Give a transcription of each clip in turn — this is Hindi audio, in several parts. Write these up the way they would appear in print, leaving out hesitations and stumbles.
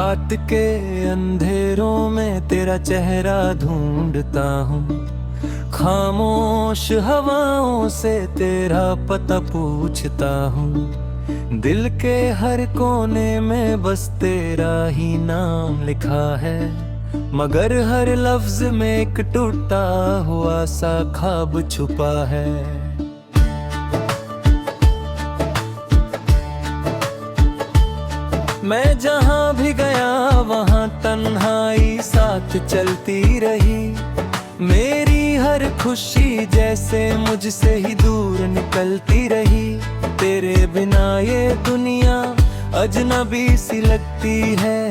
रात के अंधेरों में तेरा चेहरा ढूंढता हूँ, खामोश हवाओं से तेरा पता पूछता हूँ। दिल के हर कोने में बस तेरा ही नाम लिखा है, मगर हर लफ्ज में एक टूटा हुआ सा ख्वाब छुपा है। मैं जहाँ भी गया वहाँ तन्हाई साथ चलती रही, मेरी हर खुशी जैसे मुझसे ही दूर निकलती रही। तेरे बिना ये दुनिया अजनबी सी लगती है,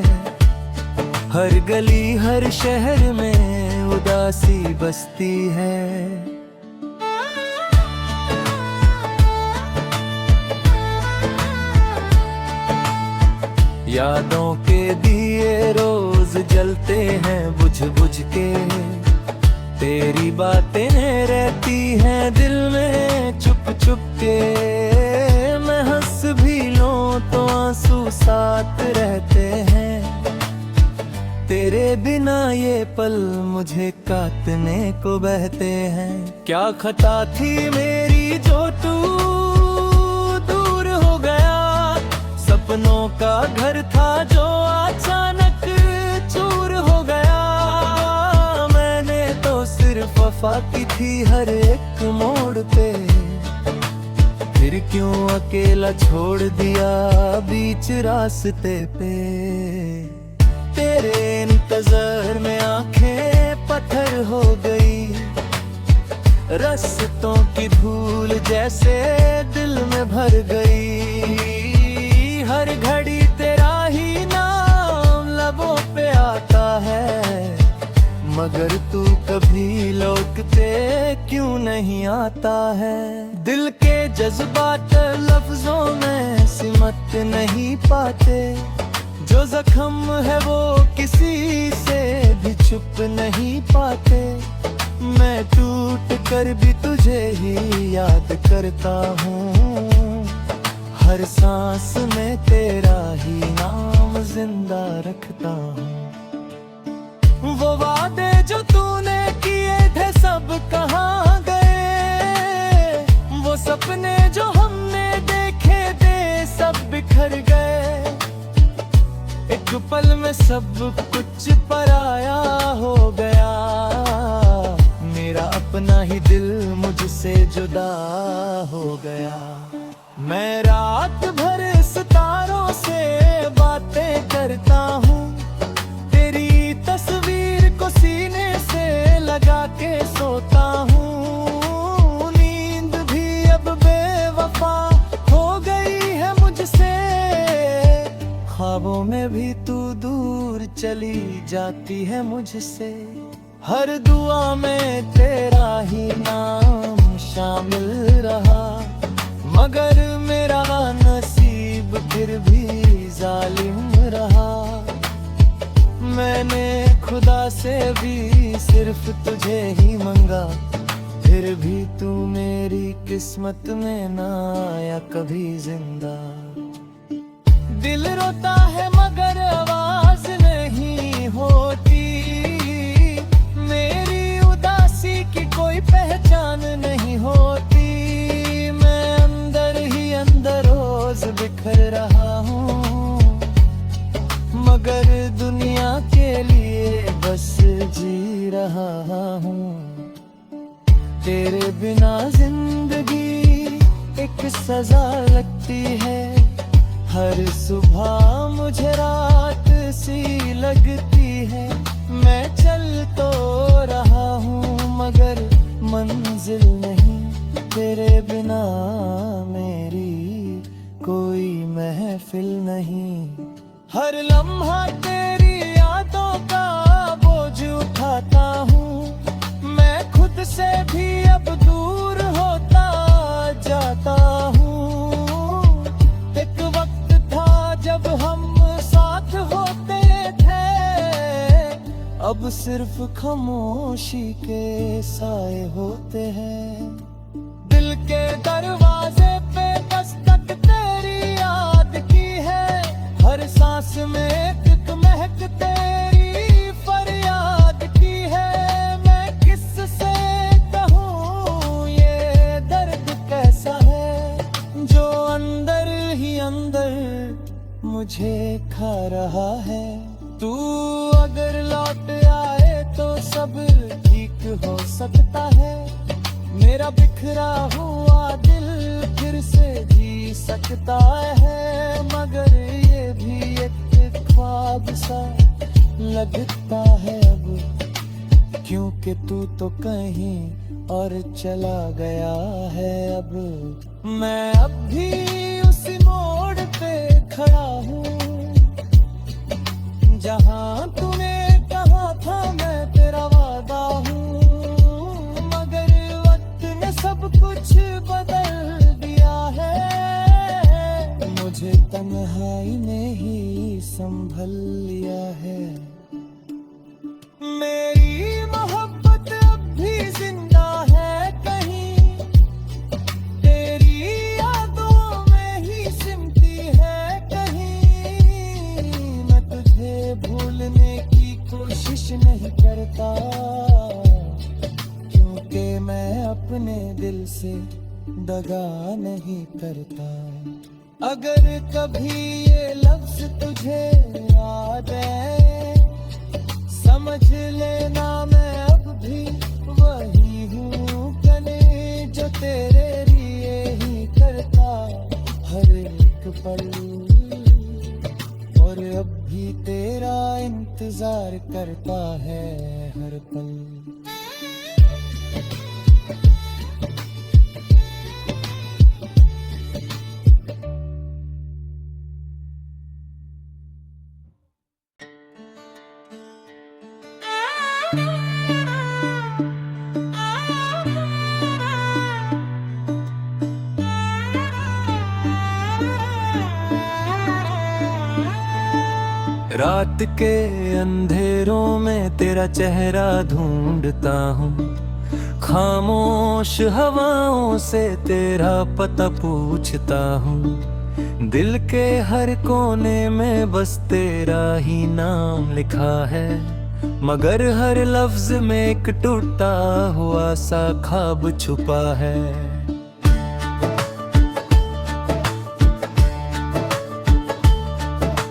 हर गली हर शहर में उदासी बसती है। यादों के दिए रोज जलते हैं बुझ बुझ के, तेरी बातें रहती हैं दिल में चुप चुप के। मैं हंस भी लूं तो आंसू साथ रहते हैं, तेरे बिना ये पल मुझे काटने को बहते हैं। क्या खता थी मेरी जो तू दूर हो गया, सपनों का घर था जो अचानक चूर हो गया। मैंने तो सिर्फ वफा की थी हर एक मोड़ पे, फिर क्यों अकेला छोड़ दिया बीच रास्ते पे। तेरे इंतजार में आंखें पत्थर हो गई, रास्तों की धूल जैसे दिल में भर गई। हर घड़ी तेरा ही नाम लबों पे आता है, मगर तू कभी लौटते क्यों नहीं आता है। दिल के जज्बात लफ्जों में सिमट नहीं पाते, जो जख्म है वो किसी से भी छुप नहीं पाते। मैं टूट कर भी तुझे ही याद करता हूँ, हर सांस में तेरा ही नाम जिंदा रखता हूँ। वो वादे जो तूने किए थे सब कहाँ गए, वो सपने जो हमने देखे थे सब बिखर गए। एक पल में सब कुछ पराया हो गया, मेरा अपना ही दिल मुझसे जुदा हो गया। मैं रात भर सितारों से बातें करता हूँ, तेरी तस्वीर को सीने से लगा के सोता हूँ। नींद भी अब बेवफा हो गई है मुझसे, ख्वाबों में भी तू दूर चली जाती है मुझसे। हर दुआ में तेरा ही नाम शामिल रहा, मगर मेरा नसीब फिर भी जालिम रहा। मैंने खुदा से भी सिर्फ तुझे ही मंगा, फिर भी तू मेरी किस्मत में ना आया कभी जिंदा। दिल रोता है मगर आवाज नहीं होती, मेरी उदासी की कोई पहचान नहीं होती। मैं अंदर ही अंदर रोज बिखर रहा हूँ, मगर दुनिया के लिए बस जी रहा हूँ। तेरे बिना जिंदगी एक सजा लगती है, हर सुबह मुझे रात सी लगती है। मैं चल तो रहा हूँ मगर मंजिल नहीं, तेरे बिना मेरी कोई महफिल नहीं। हर लम्हा तेरी यादों का बोझ उठाता हूँ, मैं खुद से भी अब दूर होता जाता हूँ। एक वक्त था जब हम साथ होते थे, अब सिर्फ खामोशी के साए होते हैं। दिल के दरवाजे पे दस्तक तेरी याद की है, हर सांस में एक सब्र ठीक हो सकता है। मेरा बिखरा हुआ दिल फिर से जी सकता है, मगर ये भी एक ख्वाब सा लगता है अब, क्योंकि तू तो कहीं और चला गया है अब। मैं अब भी उसी मोड़ पे खड़ा हूँ जहाँ तूने कहा था मैं तेरा वादा हूँ, मगर वक्त ने सब कुछ बदल दिया है, मुझे तन्हाई ने ही संभल लिया है। मेरी मोहब्बत अब भी जिंदा है कहीं, तेरी यादों में ही सिमटी है कहीं। मैं तुझे भूलने की कोशिश नहीं करता, क्योंकि मैं अपने दिल से दगा नहीं करता। अगर कभी ये लफ्ज तुझे याद है, समझ लेना मैं अब भी वही हूँ कने, जो तेरे लिए ही करता हर एक पल, और अब भी तेरा इंतजार करता है हर पल। रात के अंधेरों में तेरा चेहरा ढूंढता हूँ, खामोश हवाओं से तेरा पता पूछता हूँ। दिल के हर कोने में बस तेरा ही नाम लिखा है, मगर हर लफ्ज में एक टूटा हुआ सा ख्वाब छुपा है।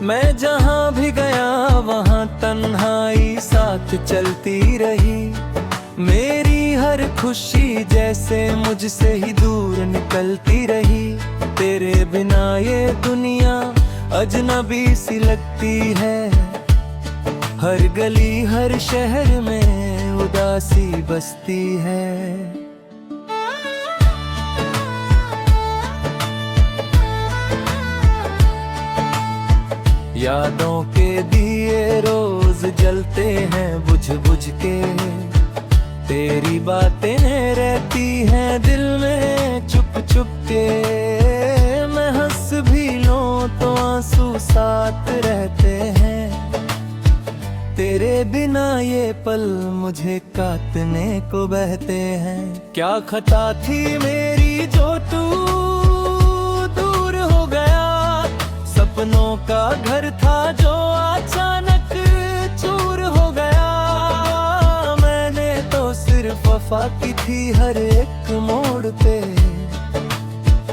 मैं जहाँ भी गया वहाँ तन्हाई साथ चलती रही, मेरी हर खुशी जैसे मुझसे ही दूर निकलती रही। तेरे बिना ये दुनिया अजनबी सी लगती है, हर गली हर शहर में उदासी बसती है। यादों के दिए रोज जलते हैं बुझ बुझ के, तेरी बातें रहती हैं दिल में चुप चुप के। मैं हंस भी लूं तो आंसू साथ रहते हैं, तेरे बिना ये पल मुझे काटने को बहते हैं। क्या खता थी मेरी जो तू दूर हो गया, सपनों का घर था जो अचानक चूर हो गया। मैंने तो सिर्फ वफा की थी हर एक मोड़ पे,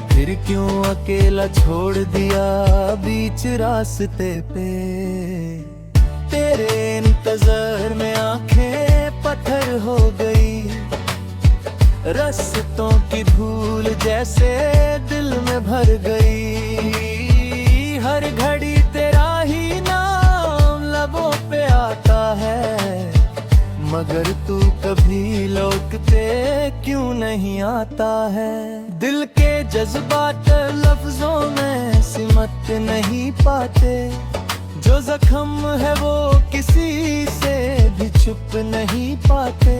फिर क्यों अकेला छोड़ दिया बीच रास्ते पे। तेरे इंतजार में आंखें पत्थर हो गई, रास्तों की धूल जैसे दिल में भर गई। हर घड़ी तेरा ही नाम लबों पे आता है, मगर तू कभी लौटते क्यों नहीं आता है। दिल के जज्बात लफ्जों में सिमट नहीं पाते, जो जख्म है वो किसी से भी छुप नहीं पाते।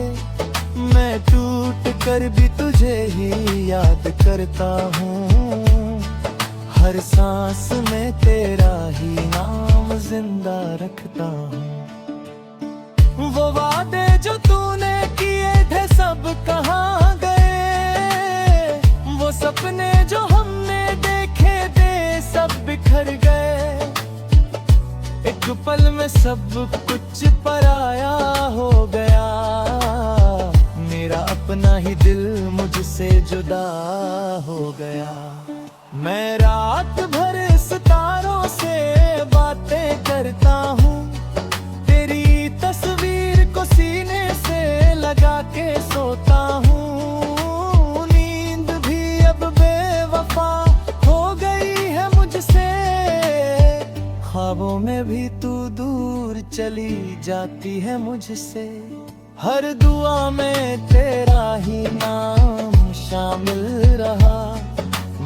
मैं टूट कर भी तुझे ही याद करता हूँ, हर सांस में तेरा ही नाम जिंदा रखता हूँ। वो वादे जो तूने किए थे सब कहाँ गए, वो सपने जो हमने देखे थे सब बिखर गए। एक पल में सब कुछ पराया हो गया, मेरा अपना ही दिल मुझसे जुदा हो गया। मैं रात भर सितारों से बातें करता हूँ, तेरी तस्वीर को सीने से दूर चली जाती है मुझसे। हर दुआ में तेरा ही नाम शामिल रहा,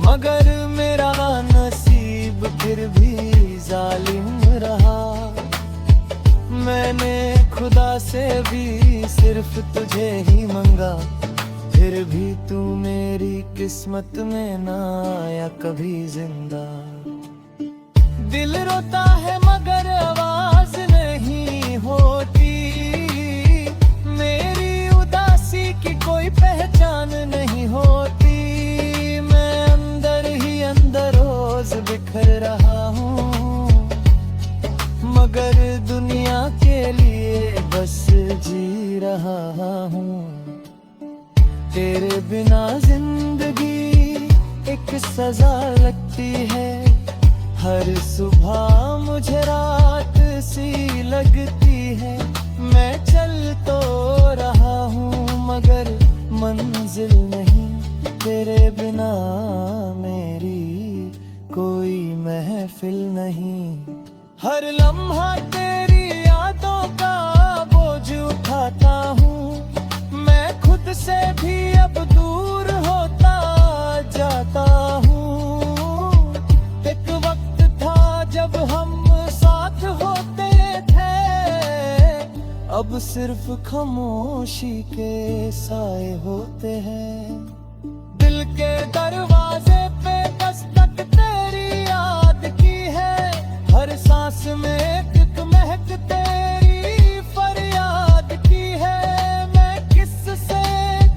मगर मेरा नसीब फिर भी जालिम रहा। मैंने खुदा से भी सिर्फ तुझे ही मंगा, फिर भी तू मेरी किस्मत में ना आया कभी जिंदा। दिल रोता है मगर आवाज नहीं होती, मेरी उदासी की कोई पहचान नहीं होती। मैं अंदर ही अंदर रोज बिखर रहा हूँ, मगर दुनिया के लिए बस जी रहा हूँ। तेरे बिना जिंदगी एक सजा लगती है, हर सुबह मुझे रात सी लगती है। मैं चल तो रहा हूँ मगर मंजिल नहीं, तेरे बिना मेरी कोई महफिल नहीं। हर लम्हा तेरी यादों का बोझ उठाता हूँ, मैं खुद से भी अब दूर होता जाता हूँ। एक वक्त था जब हम साथ होते थे, अब सिर्फ खामोशी के साए होते हैं। दिल के दरवाजे पे दस्तक तेरी याद की है, हर सांस में एक महक तेरी फरियाद की है। मैं किससे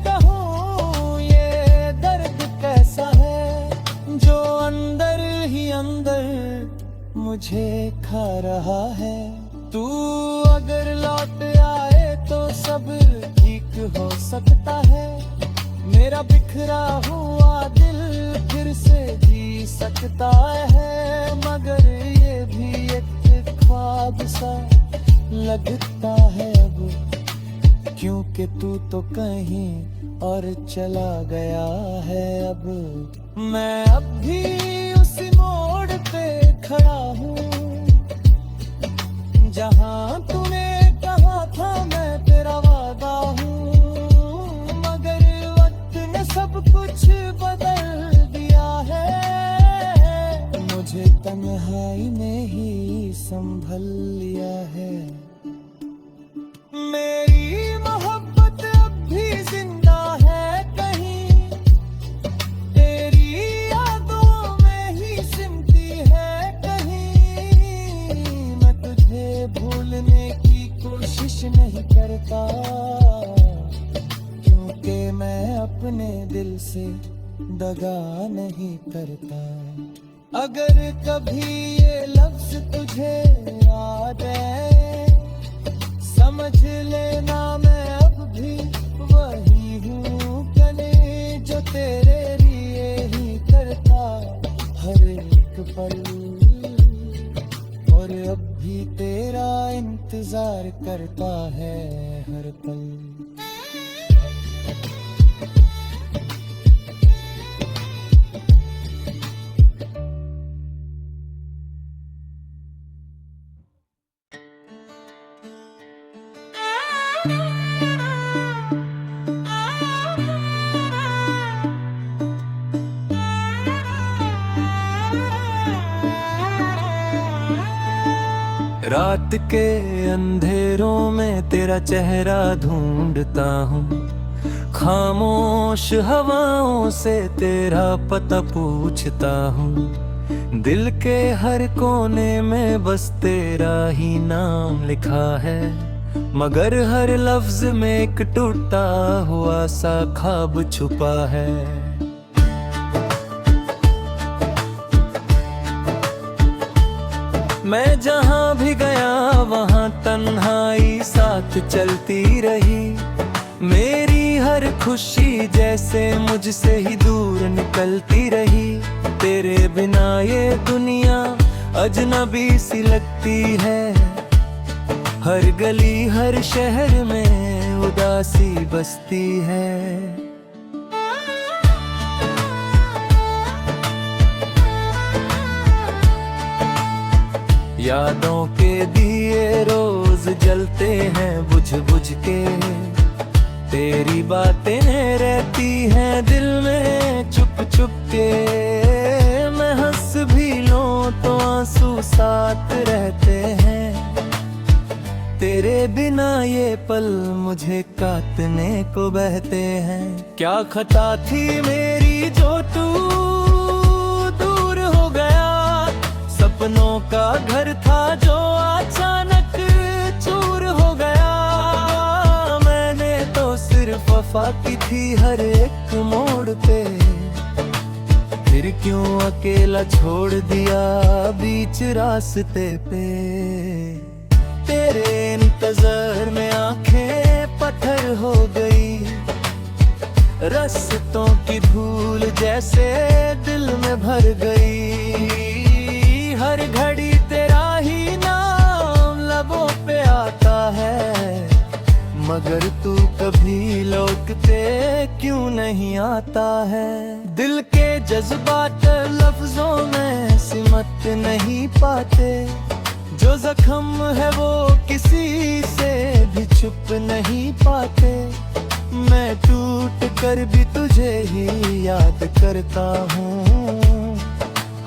कहूँ ये दर्द कैसा है, जो अंदर ही अंदर मुझे खा रहा है। तू अगर लौट आए तो सब ठीक हो सकता है, मेरा बिखरा हुआ दिल फिर से जी सकता है। मगर ये भी एक ख्वाब सा लगता है अब, क्योंकि तू तो कहीं और चला गया है अब। मैं अब भी उसी मोड़ पे खड़ा हूँ, जहाँ तूने कहा था मैं तेरा वादा हूँ। मगर वक्त ने सब कुछ बदल दिया है, मुझे तन्हाई ने ही संभल लिया है। मेरी मोहब्बत अब भी जिंदा है कहीं, तेरी यादों में ही सिमटी है कहीं। मैं तुझे भूलने की कोशिश नहीं करता, क्योंकि मैं अपने दिल से दगा नहीं करता। अगर कभी ये लफ्ज तुझे याद है, समझ लेना मैं अब भी वही हूँ कने, जो तेरे लिए ही करता हर एक पल, और अब भी तेरा इंतजार करता है हर पल। रात के अंधेरों में तेरा चेहरा ढूंढता हूँ, खामोश हवाओं से तेरा पता पूछता हूँ। दिल के हर कोने में बस तेरा ही नाम लिखा है, मगर हर लफ्ज में एक टूटा हुआ सा ख्वाब छुपा है। मैं जहाँ भी गया वहाँ तन्हाई साथ चलती रही, मेरी हर खुशी जैसे मुझसे ही दूर निकलती रही। तेरे बिना ये दुनिया अजनबी सी लगती है, हर गली हर शहर में उदासी बसती है। यादों के दिए रोज जलते हैं बुझ बुझ के, तेरी बातें रहती हैं दिल में छुप छुप के। मैं हंस भी लूं तो आंसू साथ रहते हैं, तेरे बिना ये पल मुझे काटने को बहते हैं। क्या खता थी मेरी जो तू दूर हो गया, सपनों का घर था जो अचानक चूर हो गया। मैंने तो सिर्फ वफा की थी हर एक मोड़ पे, फिर क्यों अकेला छोड़ दिया बीच रास्ते पे। तेरे इंतजार में आंखें पत्थर हो गई, रास्तों की धूल जैसे दिल में भर गई। हर घड़ी तेरा ही नाम लबों पे आता है, मगर तू कभी लौटते क्यों नहीं आता है। दिल के जज्बात लफ्जों में सिमट नहीं पाते, जो जख्म है वो किसी से भी छुप नहीं पाते। मैं टूट कर भी तुझे ही याद करता हूँ,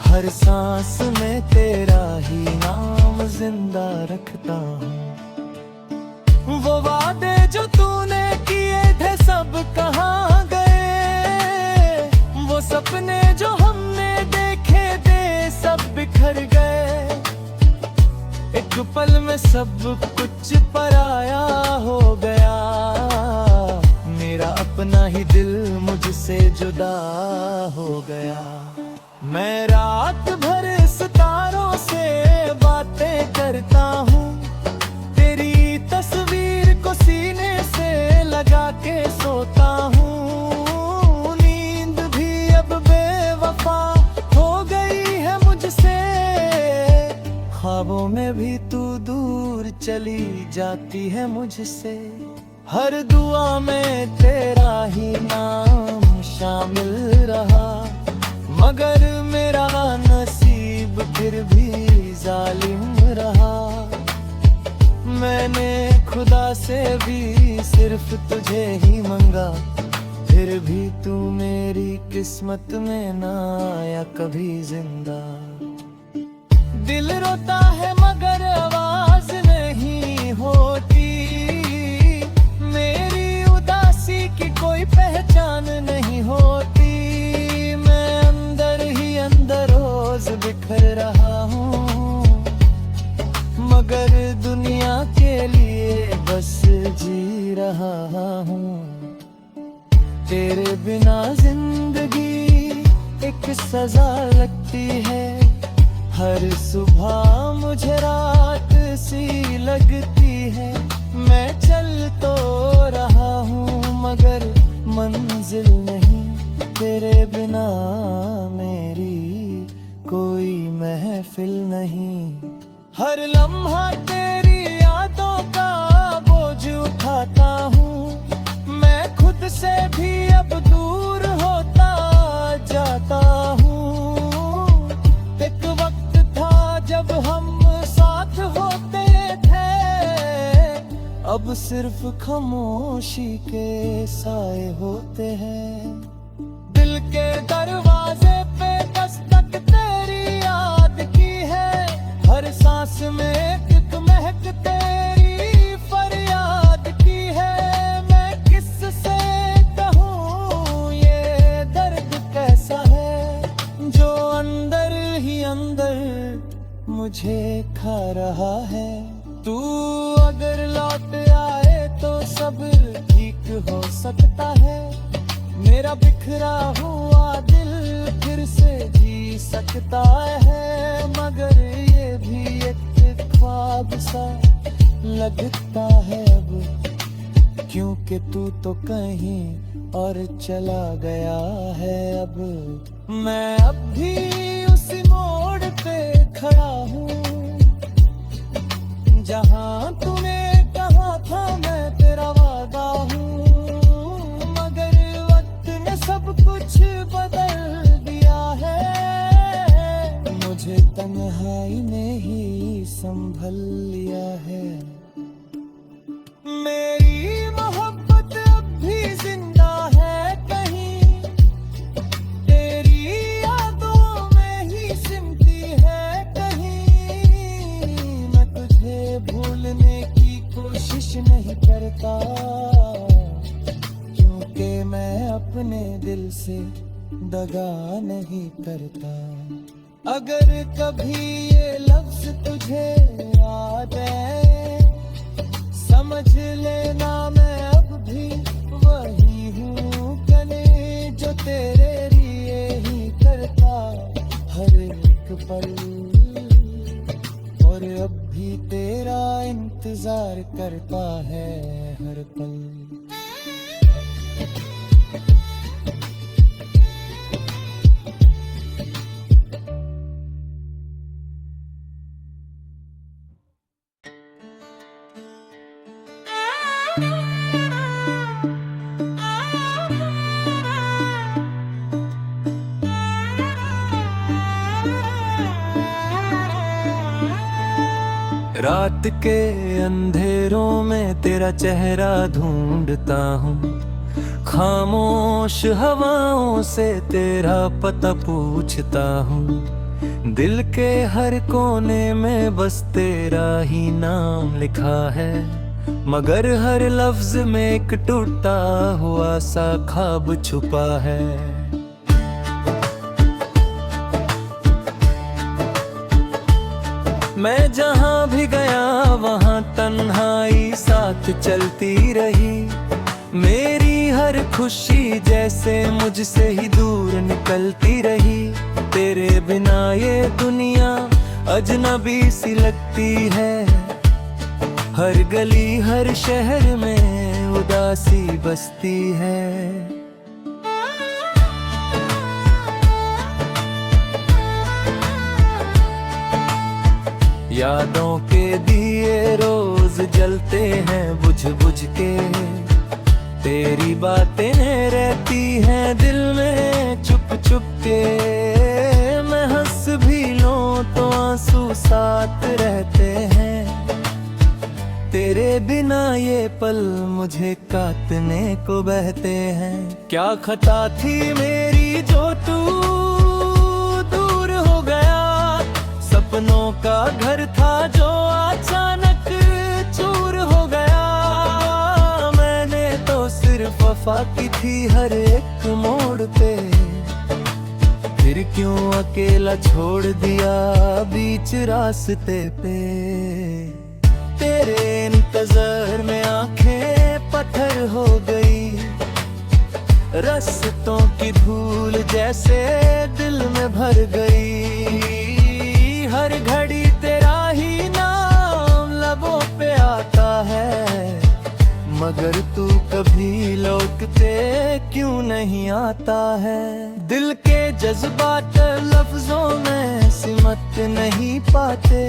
हर सांस में तेरा ही नाम जिंदा रखता हूँ। वो वादे जो तूने किए थे सब कहाँ गए, वो सपने जो हमने देखे थे सब बिखर गए। एक पल में सब कुछ पराया हो गया, मेरा अपना ही दिल मुझसे जुदा हो गया। मैं रात भर सितारों से बातें करता हूँ, तेरी तस्वीर को सीने से लगा के सोता हूँ। नींद भी अब बेवफा हो गई है मुझसे, ख्वाबों में भी तू दूर चली जाती है मुझसे। हर दुआ में तेरा ही नाम शामिल रहा, मगर मेरा नसीब फिर भी जालिम रहा। मैंने खुदा से भी सिर्फ तुझे ही मंगा, फिर भी तू मेरी किस्मत में ना आया कभी जिंदा। दिल रोता है मगर आवाज नहीं होती, मेरी उदासी की कोई पहचान नहीं होती। मैं अंदर ही अंदर रोज बिखर रहा हूँ, मगर दुनिया के लिए बस जी रहा हूँ। तेरे बिना जिंदगी एक सजा लगती है, हर सुबह मुझे रात सी लगती है। मैं चल तो रहा हूँ मगर मंजिल नहीं, तेरे बिना मेरी कोई महफिल नहीं। हर लम्हा तेरी यादों का बोझ उठाता हूँ, मैं खुद से भी अब दूर होता जाता हूँ। एक वक्त था जब हम साथ होते थे, अब सिर्फ खामोशी के साए होते हैं। दिल के दरवाजे पे दस्तक तेरी याद की है, हर सांस में एक महक तेरी फरियाद की है। मैं किससे कहूँ ये दर्द कैसा है, जो अंदर ही अंदर मुझे खा रहा है। तू अगर लौट आए तो सब ठीक हो सकता है, मेरा बिखरा हुआ दिल फिर से जी सकता है। मगर ये भी एक ख्वाब सा लगता है अब, क्योंकि तू तो कहीं और चला गया है अब। मैं अब भी उसी मोड़ पे खड़ा हूँ, जहाँ तूने कहा था मैं तेरा वादा हूँ। मगर वक्त ने सब कुछ बदल दिया है, मुझे तन्हाई ने ही संभल लिया है। कोशिश नहीं करता, क्योंकि मैं अपने दिल से दगा नहीं करता। अगर कभी ये लफ्ज तुझे याद है, समझ लेना मैं अब भी वही हूँ कने, जो तेरे लिए ही करता हर एक पल, और अब भी तेरा इंतजार करता है हर पल। रात के अंधेरों में तेरा चेहरा ढूंढता हूँ, खामोश हवाओं से तेरा पता पूछता हूँ। दिल के हर कोने में बस तेरा ही नाम लिखा है, मगर हर लफ्ज में एक टूटा हुआ सा ख्वाब छुपा है। मैं जहाँ भी गया वहाँ तन्हाई साथ चलती रही, मेरी हर खुशी जैसे मुझसे ही दूर निकलती रही। तेरे बिना ये दुनिया अजनबी सी लगती है, हर गली हर शहर में उदासी बसती है। यादों के दिए रोज जलते हैं बुझ बुझ के, तेरी बातें रहती हैं दिल में चुप चुप के। मैं हंस भी लूं तो आंसू साथ रहते हैं, तेरे बिना ये पल मुझे काटने को बहते हैं। क्या खता थी मेरी जो तू दूर हो गया, सपनों का घर था जो अचानक चूर हो गया। मैंने तो सिर्फ वफा की थी हर एक मोड़ पे, फिर क्यों अकेला छोड़ दिया बीच रास्ते पे। तेरे इंतजार में आंखें पत्थर हो गई, रास्तों की धूल जैसे दिल में भर गई। हर घड़ी तेरा ही नाम लबों पे आता है, मगर तू कभी लौटते क्यों नहीं आता है। दिल के जज्बात लफ्जों में सिमट नहीं पाते,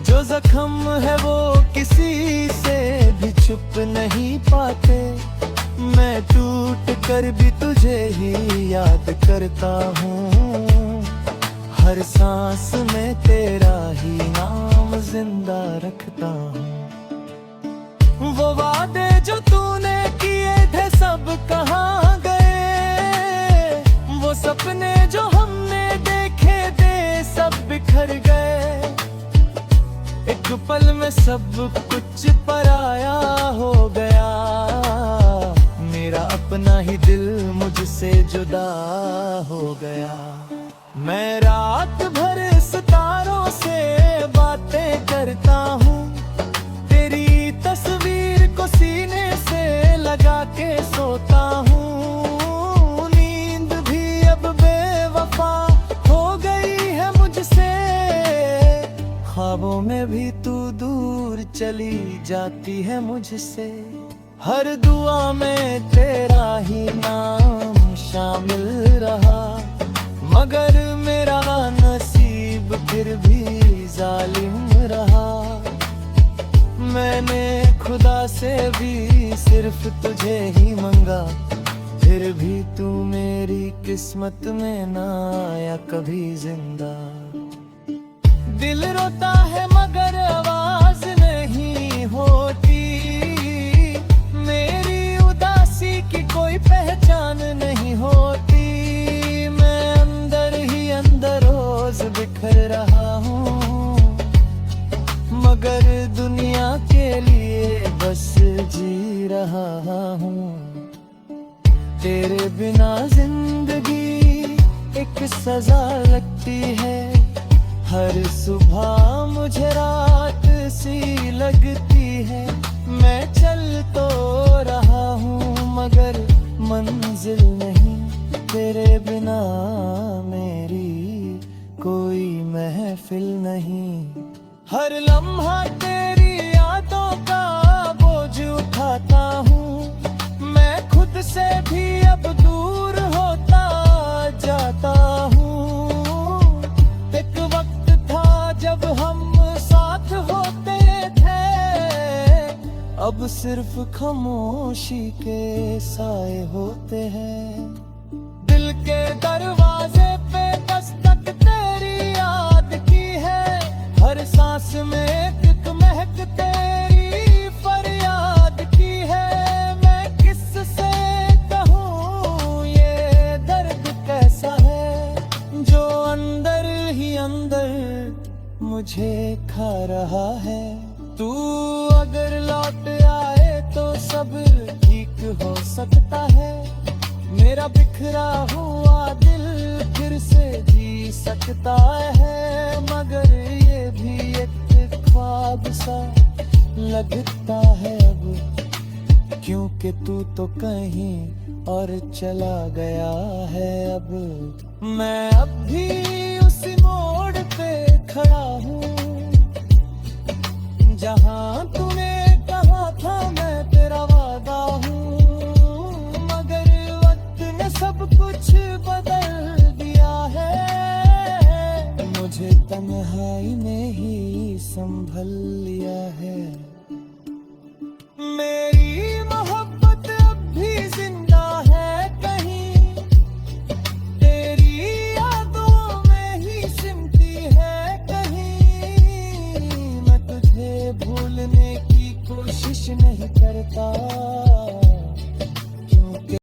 जो जख्म है वो किसी से भी छुप नहीं पाते। मैं टूट कर भी तुझे ही याद करता हूँ, हर सांस में तेरा ही नाम जिंदा रखता हूँ। वो वादे जो तूने किए थे सब कहाँ गए, वो सपने जो हमने देखे थे सब बिखर गए। एक पल में सब कुछ पराया हो गया, मेरा अपना ही दिल मुझसे जुदा हो गया। मैं रात भर सितारों से बातें करता हूँ, तेरी तस्वीर को सीने से लगा के सोता हूँ। नींद भी अब बेवफा हो गई है मुझसे, ख्वाबों में भी तू दूर चली जाती है मुझसे। हर दुआ में तेरा ही नाम शामिल रहा, मगर मेरा नसीब फिर भी जालिम रहा। मैंने खुदा से भी सिर्फ तुझे ही मंगा, फिर भी तू मेरी किस्मत में ना आया कभी जिंदा। दिल रोता है मगर आवाज नहीं होती, मेरी उदासी की कोई पहचान नहीं होती। रोज बिखर रहा हूँ, मगर दुनिया के लिए रहा हूँ। तेरे बिना जिंदगी एक सजा लगती है, हर सुबह मुझे रात सी लगती है। मैं चल तो रहा हूँ मगर मंजिल नहीं, तेरे बिना मेरी कोई महफिल नहीं। हर लम्हा तेरी यादों का बोझ उठाता हूँ, मैं खुद से भी अब दूर होता जाता हूँ। एक वक्त था जब हम साथ होते थे, अब सिर्फ खामोशी के साए होते हैं। दिल के दरवाजे पे दस्तक तेरी याद की है, हर सांस में एक महक तेरी फरियाद की है। मैं किससे कहूँ ये दर्द कैसा है, जो अंदर ही अंदर मुझे खा रहा है। तू अगर लौट आए तो सब ठीक हो सकता है, मेरा बिखरा हुआ दिल फिर से जी सकता है। मगर ये भी एक ख्वाब सा लगता है अब, क्योंकि तू तो कहीं और चला गया है। अब मैं अब भी उसी मोड़ पे खड़ा हूँ, जहाँ तूने कहा था मैं तेरा वादा हूँ। मगर वक्त ने सब कुछ बदल दिया है, मुझे तन्हाई ने ही संभल लिया है। मेरी मोहब्बत अब भी जिंदा है कहीं, तेरी यादों में ही सिमटी है कहीं। मैं तुझे भूलने की कोशिश नहीं करता,